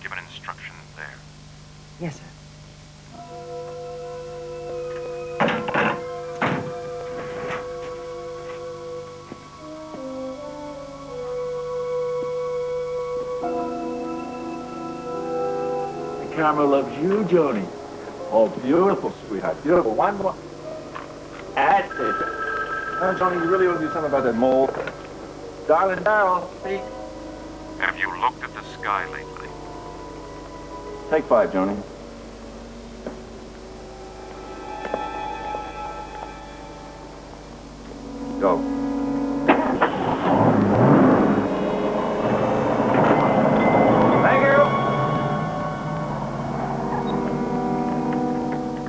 given instructions there. Yes, sir. The camera loves you, Joni. Oh, beautiful, sweetheart. Beautiful. One more. That's it. Oh, Joni, you really ought to do something about that mole. Darling Darrell, speak. Have you looked at the sky lately? Take 5, Joni. Go. Thank you.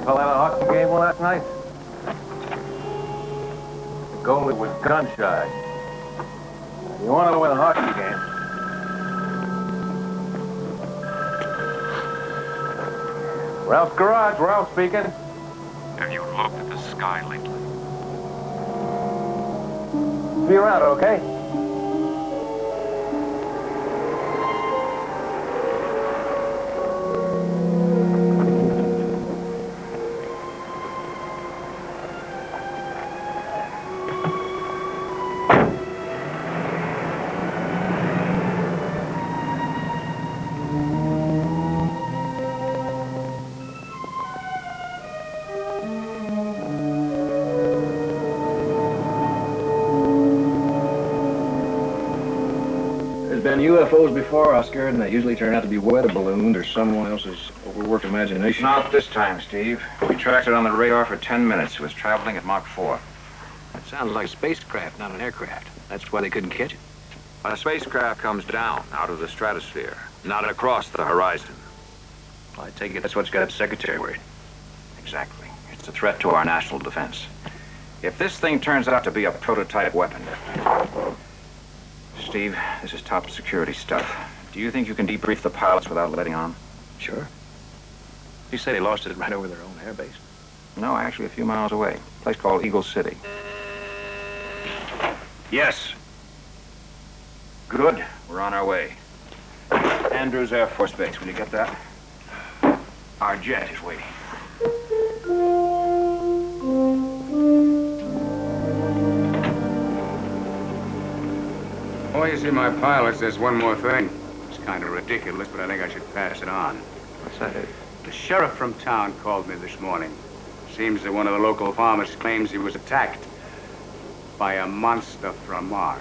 Well, had a hockey game last night? The goalie was gun shy. You want to win a hockey game? Ralph's Garage, Ralph speaking. Have you looked at the sky lately? See you around, okay? Been UFOs before, Oscar, and they usually turn out to be weather balloons or someone else's overworked imagination. Not this time, Steve. We tracked it on the radar for 10 minutes. It was traveling at Mach 4. That sounds like a spacecraft, not an aircraft. That's why they couldn't catch it. A spacecraft comes down out of the stratosphere, not across the horizon. Well, I take it that's what's got its secretary worried. Exactly. It's a threat to our national defense. If this thing turns out to be a prototype weapon... Steve, this is top security stuff. Do you think you can debrief the pilots without letting on? Sure. You say they lost it right over their own airbase? No, actually a few miles away. A place called Eagle City. Yes. Good. We're on our way. Andrews Air Force Base. Will you get that? Our jet is waiting. Oh, you see, my pilots, there's one more thing. It's kind of ridiculous, but I think I should pass it on. What's that? The sheriff from town called me this morning. Seems that one of the local farmers claims he was attacked by a monster from Mars.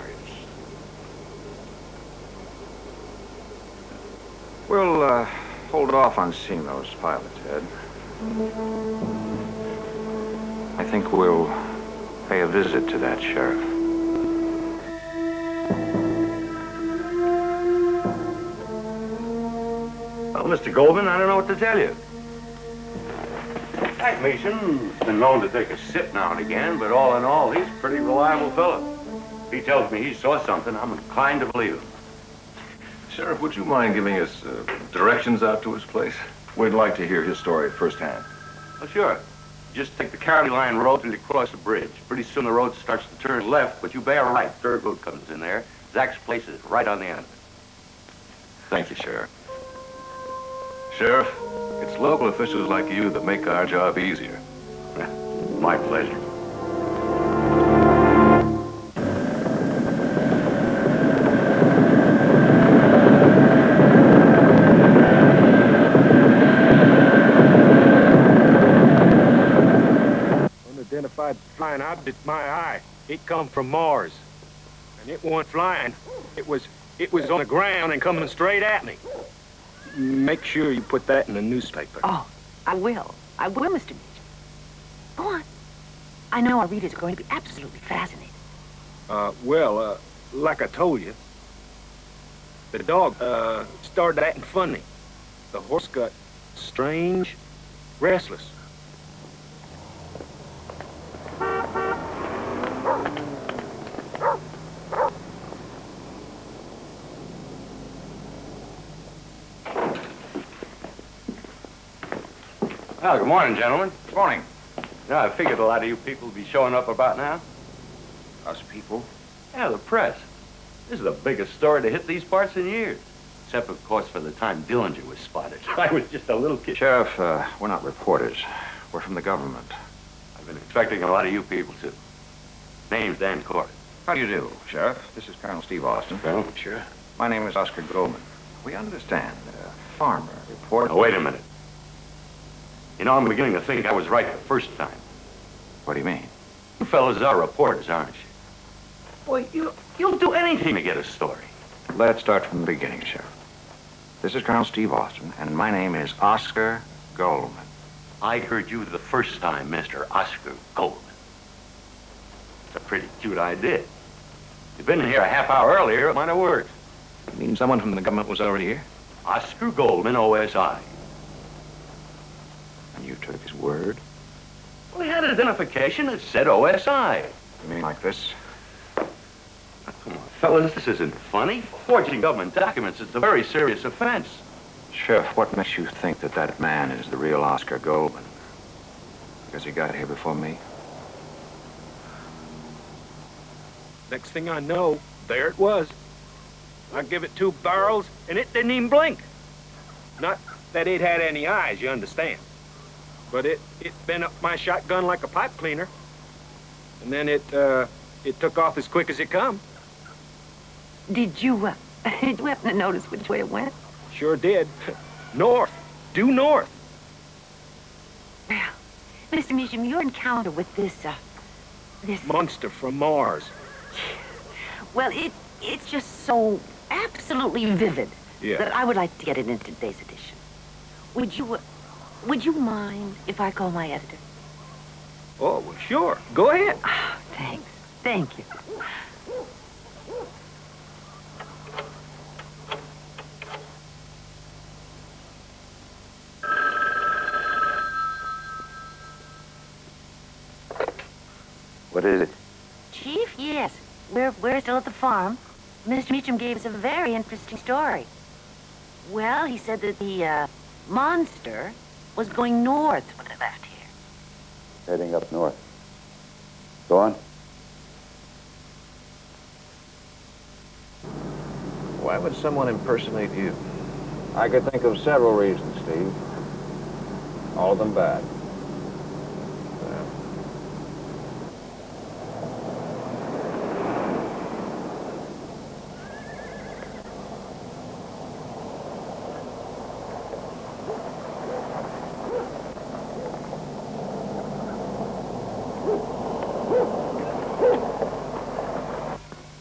We'll, hold off on seeing those pilots, Ed. I think we'll pay a visit to that sheriff. Well, Mr. Goldman, I don't know what to tell you. Jack Mason's been known to take a sip now and again, but all in all, he's a pretty reliable fellow. If he tells me he saw something, I'm inclined to believe him. Sheriff, would you mind giving us directions out to his place? We'd like to hear his story firsthand. Well, sure. Just take the County Line Road till you cross the bridge. Pretty soon the road starts to turn left, but you bear right. Third road comes in there. Zach's place is right on the end of it. Thank you, Sheriff. Sheriff, it's local officials like you that make our job easier. My pleasure. Unidentified flying object, my eye. It come from Mars. And it wasn't flying. It was on the ground and coming straight at me. Make sure you put that in the newspaper. Oh, I will. I will, Mr. Mitchell. Go on. I know our readers are going to be absolutely fascinated. Like I told you, the dog, started acting funny. The horse got strange, restless. Well, good morning, gentlemen. Good morning. I figured a lot of you people would be showing up about now. Us people? Yeah, the press. This is the biggest story to hit these parts in years. Except, of course, for the time Dillinger was spotted. I was just a little kid. Sheriff, we're not reporters. We're from the government. I've been expecting a lot of you people, too. Name's Dan Court. How do you do, Sheriff? This is Colonel Steve Austin. Well, Sure. My name is Oscar Goldman. We understand. Farmer report. now, wait a minute. You know, I'm beginning to think I was right the first time. What do you mean? You fellas are reporters, aren't you? Boy, you'll do anything to get a story. Let's start from the beginning, Sheriff. This is Colonel Steve Austin, and my name is Oscar Goldman. I heard you the first time, Mr. Oscar Goldman. It's a pretty cute idea. If you'd been here a half hour earlier, it might have worked. You mean someone from the government was already here? Oscar Goldman, OSI. And you took his word? Well, he had identification that said OSI. You mean like this? Now, come on, fellas, this isn't funny. Forging government documents is a very serious offense. Sheriff, what makes you think that that man is the real Oscar Goldman? Because he got here before me? Next thing I know, there it was. I give it 2 barrels, and it didn't even blink. Not that it had any eyes, you understand. But it bent up my shotgun like a pipe cleaner. And then it took off as quick as it come. Did you happen to notice which way it went? Sure did. North. Due north. Well, Mr. Meacham, your encounter with this Monster from Mars. well, it's just so absolutely vivid Yeah. that I would like to get it into today's edition. Would you mind if I call my editor? Oh, well, sure. Go ahead. Oh, thanks. Thank you. What is it? Chief, yes. We're still at the farm. Mr. Meacham gave us a very interesting story. Well, he said that the monster was going north when it left here. Heading up north. Go on. Why would someone impersonate you? I could think of several reasons, Steve. All of them bad.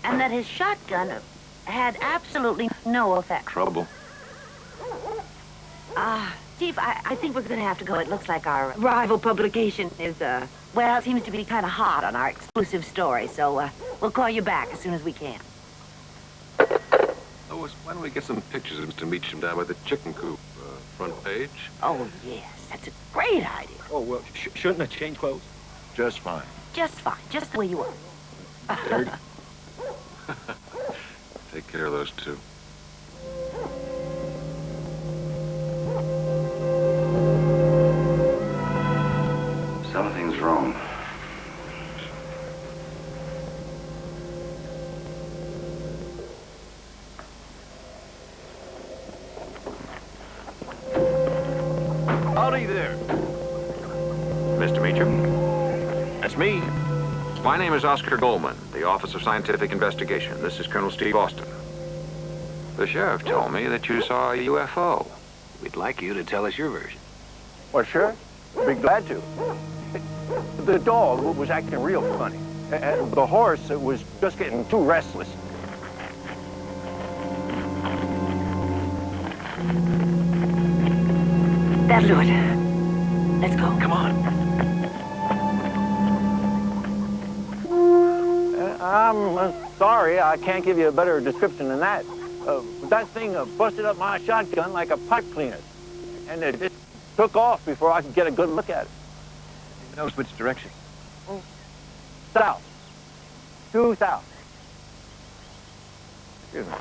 And that his shotgun had absolutely no effect. Trouble. Chief, I think we're going to have to go. It looks like our rival publication is, well, it seems to be kind of hot on our exclusive story, so we'll call you back as soon as we can. Lois, why don't we get some pictures of Mr. Meacham down by the chicken coop, front page? Oh, yes, that's a great idea. Oh, well, shouldn't I change clothes? Just fine. Just fine, just the way you are. Dirty. Take care of those two. Something's wrong. Howdy there. Mr. Meacham? That's me. My name is Oscar Goldman, the Office of Scientific Investigation. This is Colonel Steve Austin. The sheriff told me that you saw a UFO. We'd like you to tell us your version. Well, sure. Be glad to. The dog was acting real funny. And the horse was just getting too restless. That'll do it. Let's go. Come on. I'm sorry, I can't give you a better description than that. That thing busted up my shotgun like a pipe cleaner. And it just took off before I could get a good look at it. Who knows which direction? South. Due south. Excuse me.